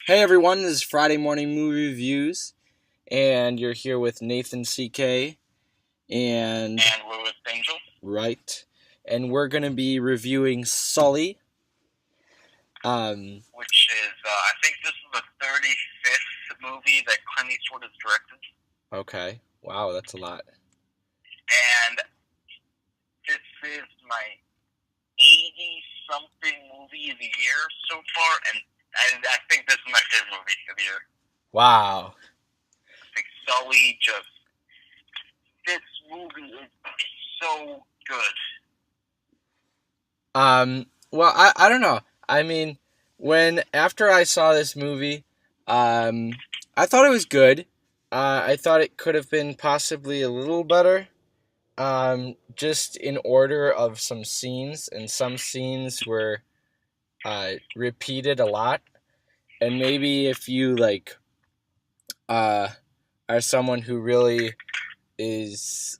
Hey everyone, this is Friday Morning Movie Reviews, and you're here with Nathan CK and And Louis Angel, Wright, and we're gonna be reviewing Sully. Um, which is, I think this is the 35th movie that Clint Eastwood has directed. okay, wow, that's a lot. And this is my 80-something movie of the year so far, and I think this is my favorite movie of the year. Wow. I think Sully this movie is so good. Well, I don't know. I mean, after I saw this movie, um, I thought it was good. I thought it could have been possibly a little better. Just in order of some scenes, and some scenes were repeated a lot. And maybe if you uh, are someone who really is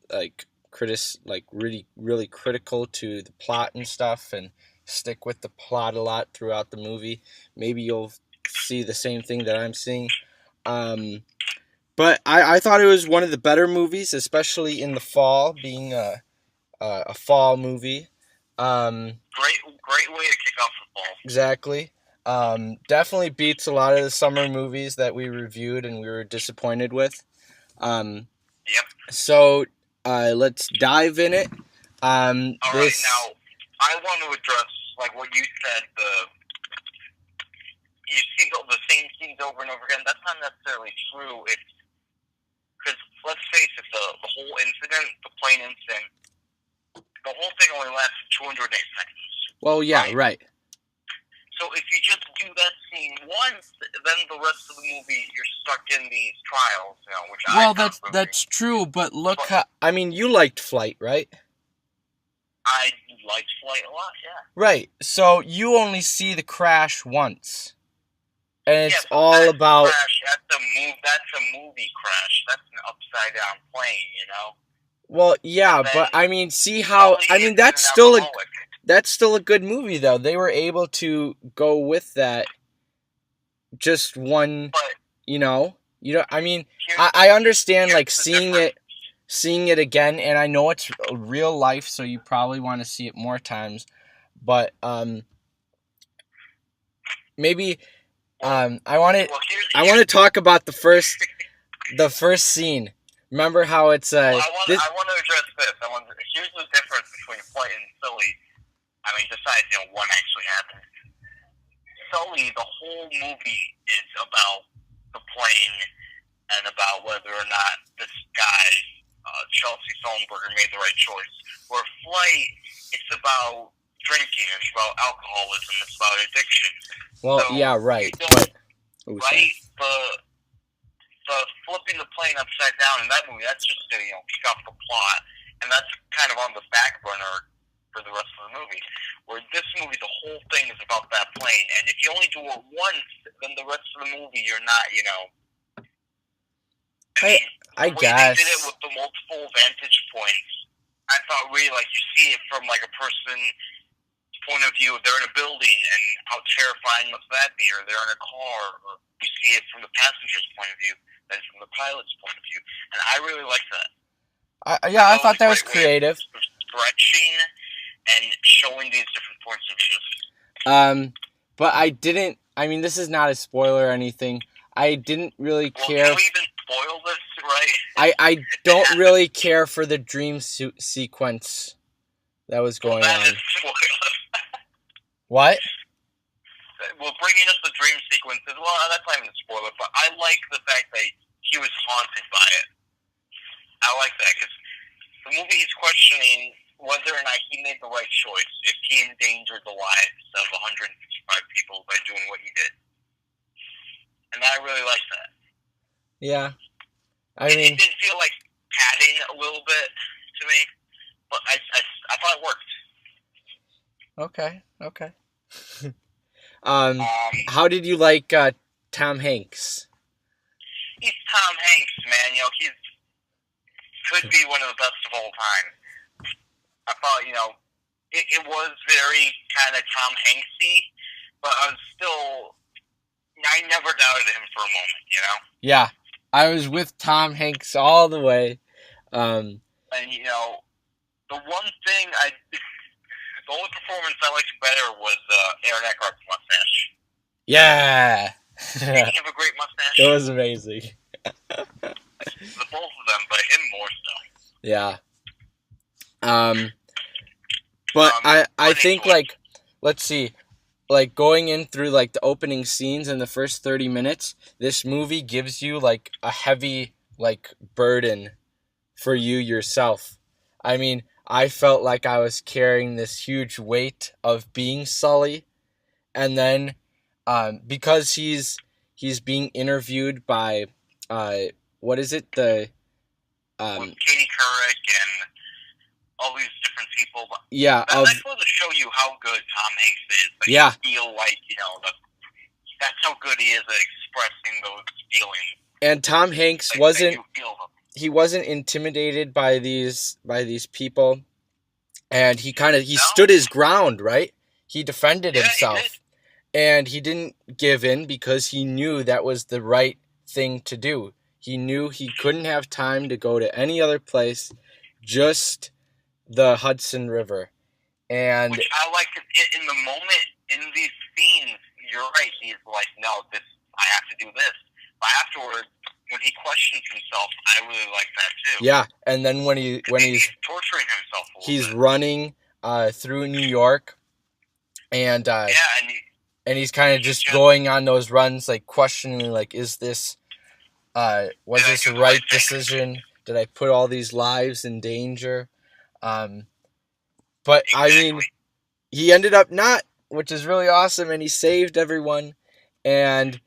really critical to the plot and stuff, and stick with the plot a lot throughout the movie, maybe you'll see the same thing that I'm seeing. But I thought it was one of the better movies, especially in the fall, being a fall movie. Great way to kick off the fall. Exactly. Definitely beats a lot of the summer movies that we reviewed and we were disappointed with. Yep. So let's dive in it. All right, now I want to address like what you said. You see the same scenes over and over again. That's not necessarily true. Because let's face it, the whole incident, the plane incident, the whole thing only lasted 208 seconds. Well, yeah, right. So if you just do that scene once, then the rest of the movie you're stuck in these trials, which that's true. But look, I mean, you liked Flight, right? I liked Flight a lot, yeah. Right. So you only see the crash once, and it's all about. That's a movie crash. That's an upside down plane. Well, yeah, but I mean, see how that's still a good movie though. They were able to go with that just one, I mean, I understand like seeing it again, and I know it's real life, so you probably want to see it more times, but maybe I want to talk about the first scene. Remember how it's I want to address this. Here's the difference between Flight and Sully. I mean, besides one actually happened. Sully, the whole movie is about the plane and about whether or not this guy, Chelsea Sullenberger, made the right choice. Where Flight, it's about drinking, it's about alcoholism, it's about addiction. Well, so yeah, right. The flipping the plane upside down in that movie, that's just to kick off the plot, and that's kind of on the back burner for the rest of the movie. Where this movie, the whole thing is about that plane, and if you only do it once, then the rest of the movie you're not, I They guess did it with the multiple vantage points. I thought really you see it from a person's point of view. They're in a building, and how terrifying must that be? Or they're in a car, or you see it from the passenger's point of view, then from the pilot's point of view. And I really like that. I thought that was creative. Stretching and showing these different points of view. But I didn't. I mean, this is not a spoiler or anything. I didn't really care. Can we even spoil this, right? I don't really care for the dream sequence that was going on. Is spoiler. What? Well, bringing up the dream sequences, well, that's not even a spoiler, but I like the fact that he was haunted by it. I like that, because the movie is questioning whether or not he made the right choice, if he endangered the lives of 155 people by doing what he did. And I really like that. Yeah. It did feel like padding a little bit to me, but I thought it worked. Okay. How did you like Tom Hanks? He's Tom Hanks, man. He could be one of the best of all time. I thought, it was very kind of Tom Hanksy, but I was still I never doubted him for a moment, you know. Yeah, I was with Tom Hanks all the way. Um, And the one thing the only performance I liked better was Aaron Eckhart's mustache. yeah, Did it he have a great mustache? was amazing. The both of them, but him more so. Yeah. But I think like, let's see, like going in through like the opening scenes in the first 30 minutes, this movie gives you like a heavy like burden for you yourself. I mean, I felt like I was carrying this huge weight of being Sully, and then because he's being interviewed by what is it, the Katie Couric and all these different people. yeah That's supposed to show you how good Tom Hanks is. Like, yeah, you feel like that's how good he is at expressing those feelings. and Tom Hanks Like, wasn't, you feel them. he wasn't intimidated by these people, and he stood his ground, right? He defended himself. He did. And he didn't give in because he knew that was the right thing to do. He knew he couldn't have time to go to any other place, just the Hudson River. And which I like in the moment, in these scenes, you're right, he's like, no, I have to do this. But afterwards, when he questions himself, I really like that too. yeah, and then when he's torturing himself a he's bit. running through New York, and and he's kind of just going on those runs, like questioning, like, is this was this a right decision? Did I put all these lives in danger? But exactly. I mean, he ended up not, which is really awesome, and he saved everyone. And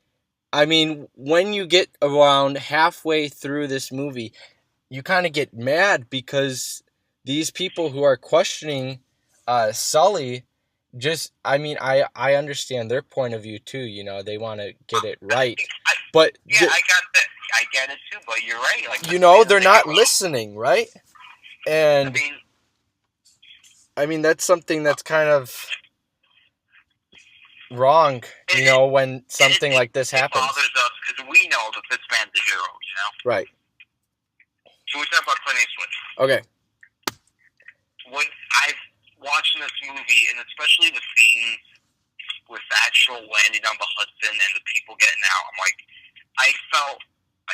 I mean, when you get around halfway through this movie, you kind of get mad because these people who are questioning Sully, just, I mean, I understand their point of view too. You know, they want to get it right. But yeah, I got that. I get it too. But you're right. Like, you know, they're not listening, right? And I mean, that's something that's kind of wrong, you know, when something like this happens. It bothers us because we know that this man's a hero, you know? Right. So we talk about Clint Eastwood. Okay. When I've watched this movie, and especially the scenes with the actual landing on the Hudson and the people getting out, I'm like, I felt,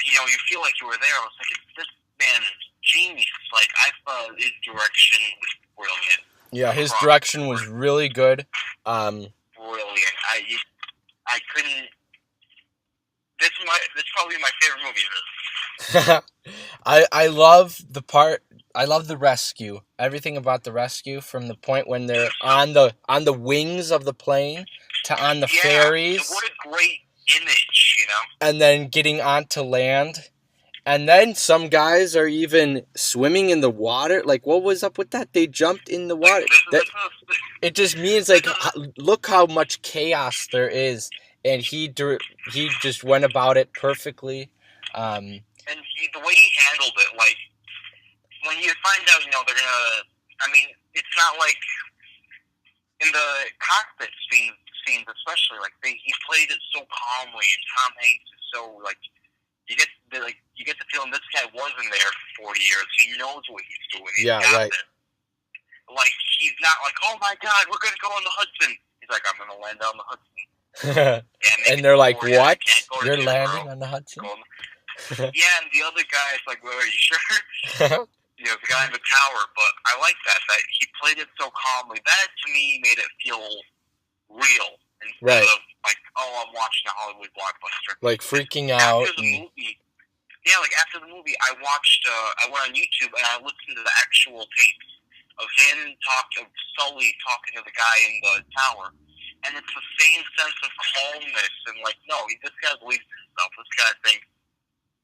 you know, you feel like you were there. I was like, this man's genius. Like, I thought his direction was brilliant. Yeah, his direction was really good. Brilliant. I couldn't. This is probably my favorite movie of his. I love the part. I love the rescue. Everything about the rescue, from the point when they're on the wings of the plane to on the ferries. What a great image, you know. And then getting onto land. And then some guys are even swimming in the water. Like, what was up with that? They jumped in the water. It just means, like, look how much chaos there is. And he just went about it perfectly. And the way he handled it, like, when you find out, you know, they're gonna. I mean, it's not like in the cockpit scenes, especially, like he played it so calmly, and Tom Hanks is so like. You get the feeling this guy wasn't there for 40 years. He knows what he's doing. He's got right. it. Like, he's not like, oh my God, we're gonna go on the Hudson. He's like, I'm gonna land on the Hudson. And they're like, what? You're landing on the Hudson? Yeah, and the other guy is like, well, are you sure? You know, the guy in the tower. But I like that he played it so calmly. That to me made it feel real. Instead of like, oh, I'm watching a Hollywood blockbuster. Like freaking out. After the movie, after the movie, I went on YouTube and I listened to the actual tapes of him of Sully talking to the guy in the tower. And it's the same sense of calmness and like, no, this guy believes in himself. This guy thinks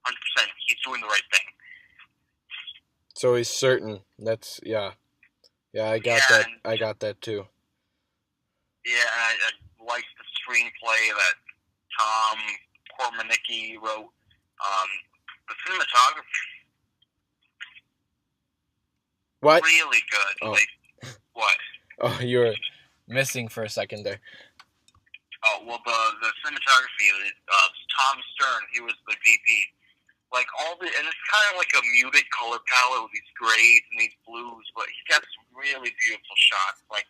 100% he's doing the right thing. So he's certain. That's, yeah. Yeah, I got that. I got that too. Yeah, I like the screenplay that Tom Kormanicki wrote. The cinematography. What? Really good. Oh. Like, what? Oh, you were missing for a second there. well, the cinematography, Tom Stern, he was the VP. Like and it's kind of like a muted color palette with these grays and these blues, but he's got some really beautiful shots. Like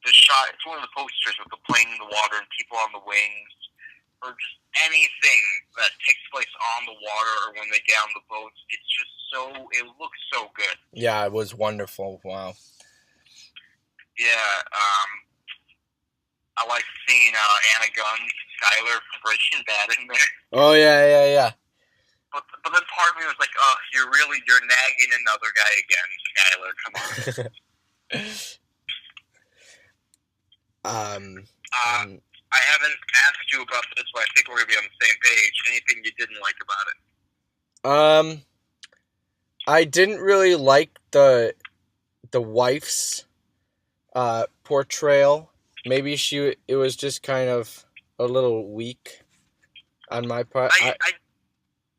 the shot, it's one of the posters with the plane in the water and people on the wings, or just anything that takes place on the water or when they get on the boats. It's just it looks so good. Yeah, it was wonderful. Wow. Yeah, I like seeing Anna Gunn, Skylar from Breaking Bad in there. Oh yeah. But then part of me was like, oh, you're nagging another guy again, Skylar. Come on. I haven't asked you about this, but I think we're gonna be on the same page. Anything you didn't like about it? I didn't really like the wife's portrayal. Maybe it was just kind of a little weak on my part.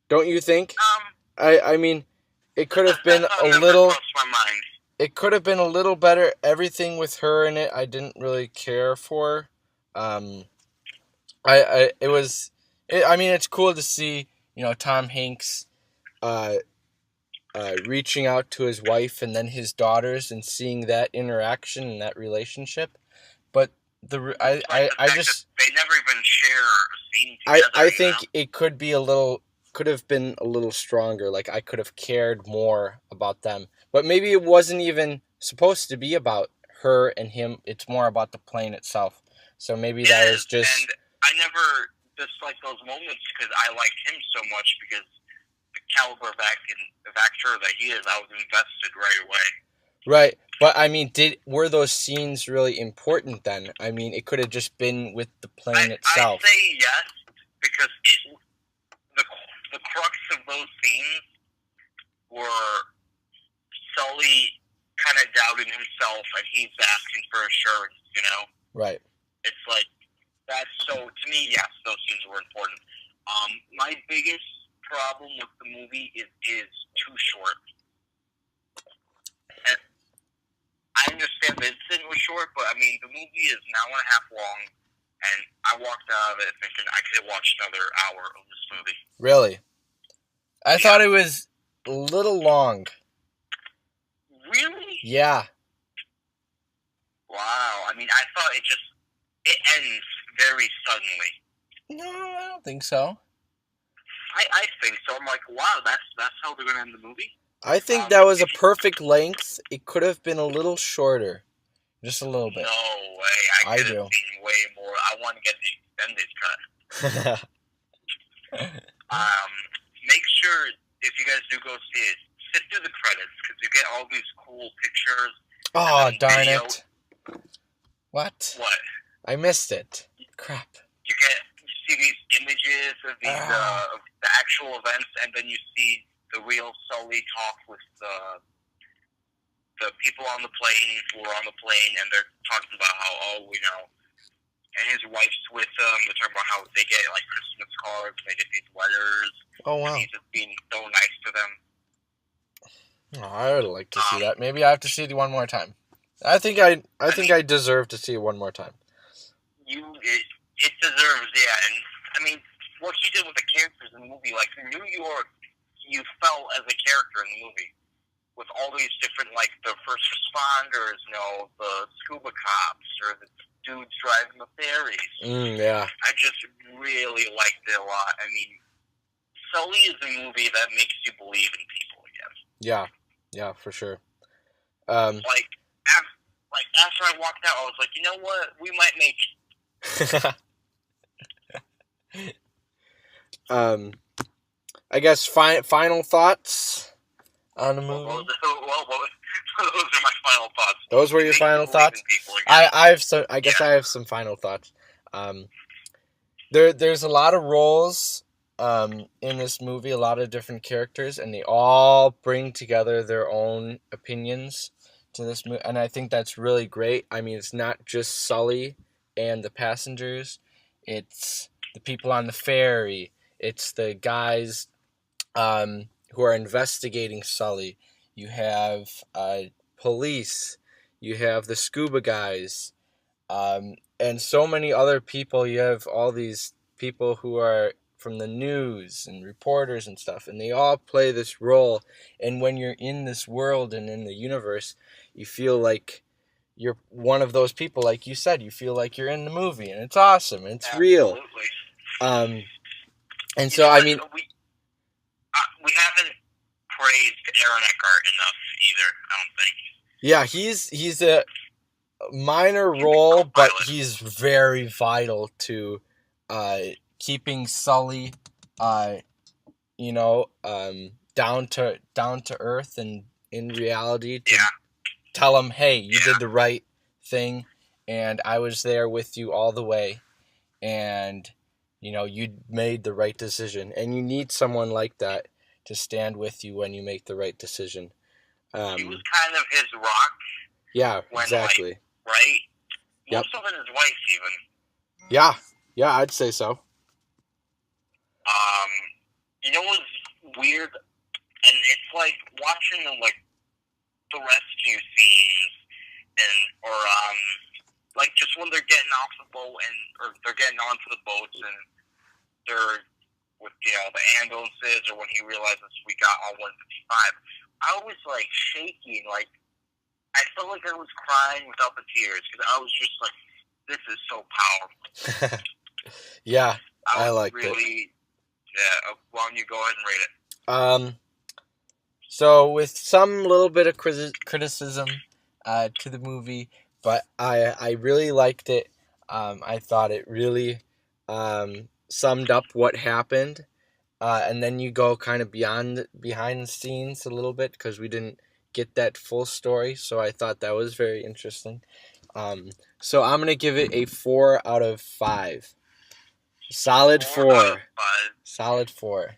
Don't you think? I mean, it could have been a little. My mind. It could have been a little better. Everything with her in it, I didn't really care for. I mean, it's cool to see, Tom Hanks, reaching out to his wife and then his daughters and seeing that interaction and that relationship. But I just they never even share a scene together. I think it could have been a little stronger. Like I could have cared more about them. But maybe it wasn't even supposed to be about her and him. It's more about the plane itself. So maybe that was just. And I never disliked those moments because I liked him so much because the caliber of actor that he is, I was invested right away. Right, but I mean, were those scenes really important then? I mean, it could have just been with the plane itself. I'd say yes because the crux of those scenes were Sully kind of doubting himself and he's asking for assurance. Right. It's like that's so to me. Yes, those scenes were important. My biggest problem with the movie is too short. And I understand the incident was short, but I mean the movie is an hour and a half long, and I walked out of it thinking I could have watched another hour of this movie. Really? I thought it was a little long. Really? Yeah. Wow. I mean, I thought it ends very suddenly. No, I don't think so. I think so. I'm like, wow, that's how they're gonna end the movie. I think that was a perfect length. It could have been a little shorter, just a little bit. No way. I could have seen way more. I want to get the extended cut. Make sure if you guys do go see it, sit through the credits because you get all these cool pictures. Oh, darn it! What? What? I missed it. Crap. You see these images of these of the actual events, and then you see the real Sully talk with the people on the plane who are on the plane, and they're talking about how and his wife's with them. They're talking about how they get like Christmas cards, and they get these letters. Oh wow! And he's just being so nice to them. Oh, I would like to see that. Maybe I have to see it one more time. I think I deserve to see it one more time. It deserves, yeah. And I mean, what he did with the characters in the movie, like New York, you felt as a character in the movie with all these different, like the first responders, the scuba cops, or the dudes driving the ferries. Yeah. I just really liked it a lot. I mean, Sully is a movie that makes you believe in people again. Yeah, for sure. After I walked out, I was like, you know what? We might make I guess final thoughts on the movie. Well, those are my final thoughts. Those were your final thoughts. I have some final thoughts. There's a lot of roles in this movie, a lot of different characters, and they all bring together their own opinions to this movie, and I think that's really great. I mean, it's not just Sully and the passengers, it's the people on the ferry, it's the guys who are investigating Sully. You have police, you have the scuba guys, and so many other people. You have all these people who are from the news and reporters and stuff, and they all play this role. And when you're in this world and in the universe, you feel like you're one of those people. Like you said, you feel like you're in the movie, and it's awesome, and it's real. Absolutely. And so I mean, we haven't praised Aaron Eckhart enough either. I don't think. yeah, he's a minor role, but he's very vital to keeping Sully, down to earth and in reality. To tell him, hey, you did the right thing, and I was there with you all the way, and you made the right decision. And you need someone like that to stand with you when you make the right decision. He was kind of his rock. Yeah, exactly. Right? Most of it is wife, even. Yeah, I'd say so. You know what's weird? And it's like watching the rescue scenes, or just when they're getting off the boat or they're getting onto the boats and they're with the ambulances, or when he realizes we got all 155. I was shaking, I felt like I was crying without the tears because I was just like, this is so powerful. Yeah, I liked it. Yeah, why don't you go ahead and rate it? So with some little bit of criticism to the movie, but I really liked it. I thought it really summed up what happened, and then you go kind of behind the scenes a little bit because we didn't get that full story, so I thought that was very interesting. So I'm gonna give it a 4 out of 5. Solid 4. Solid 4.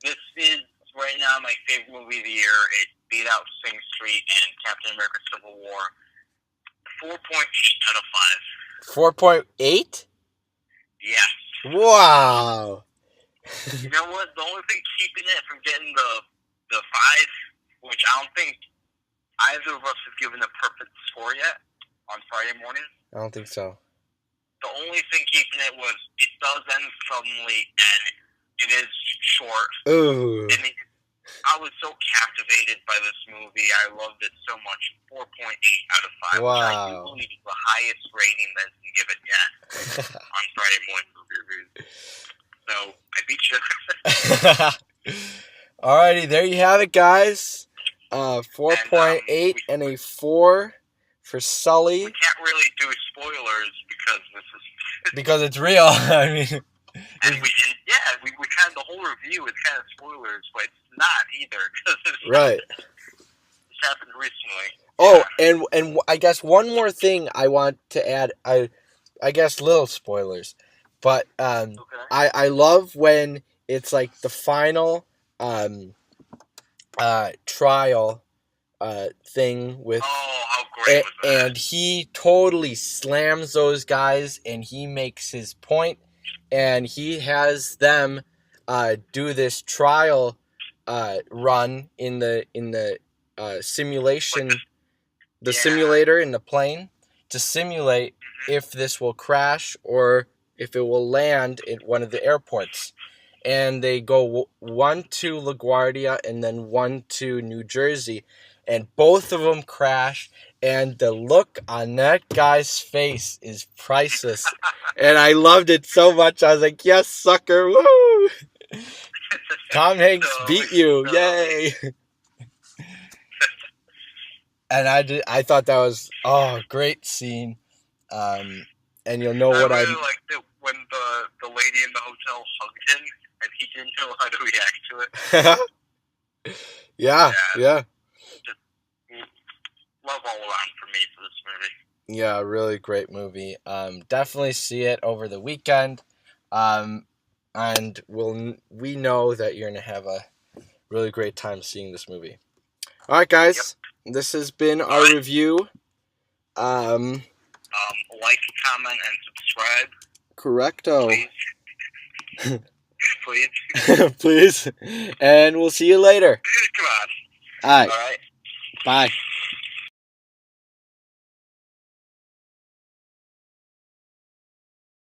This is right now my favorite movie of the year. It beat out Sing Street and Captain America: Civil War. 4.8 out of 5. 4.8? Yes. Wow. You know what? The only thing keeping it from getting the 5, which I don't think either of us have given a perfect score yet on Friday morning. I don't think so. The only thing keeping it was it does end suddenly and it is short. Ooh. I mean, I was so captivated by this movie. I loved it so much. 4.8 out of 5, wow. Which I do believe is the highest rating that's been given yet on Friday morning movie reviews. So I beat you. Alrighty, there you have it, guys. 4.8 and a 4 for Sully. We can't really do spoilers because this is because it's real. I mean, we kind of the whole review is kind of spoilers, but it's not either because right. This happened recently. Oh, and I guess one more thing I want to add. I guess little spoilers, but okay. I love when it's like the final trial thing with. Oh, how great was that? And he totally slams those guys, and he makes his point, and he has them do this trial run in the simulation, the simulator in the plane to simulate if this will crash or if it will land at one of the airports. And they go one to LaGuardia and then one to New Jersey, and both of them crash. And the look on that guy's face is priceless. And I loved it so much. I was like, yes, sucker, woo! Tom Hanks beat you, yay! And I thought that was, great scene. And you'll know what I... really liked it when the lady in the hotel hugged him, and he didn't know how to react to it. Yeah. Love all around for me for this movie. Yeah, really great movie. Definitely see it over the weekend. And we know that you're gonna have a really great time seeing this movie. All right, guys, This has been our review. Like, comment, and subscribe. Correcto. Please. Please. And we'll see you later. Come on. All right. All right. Bye.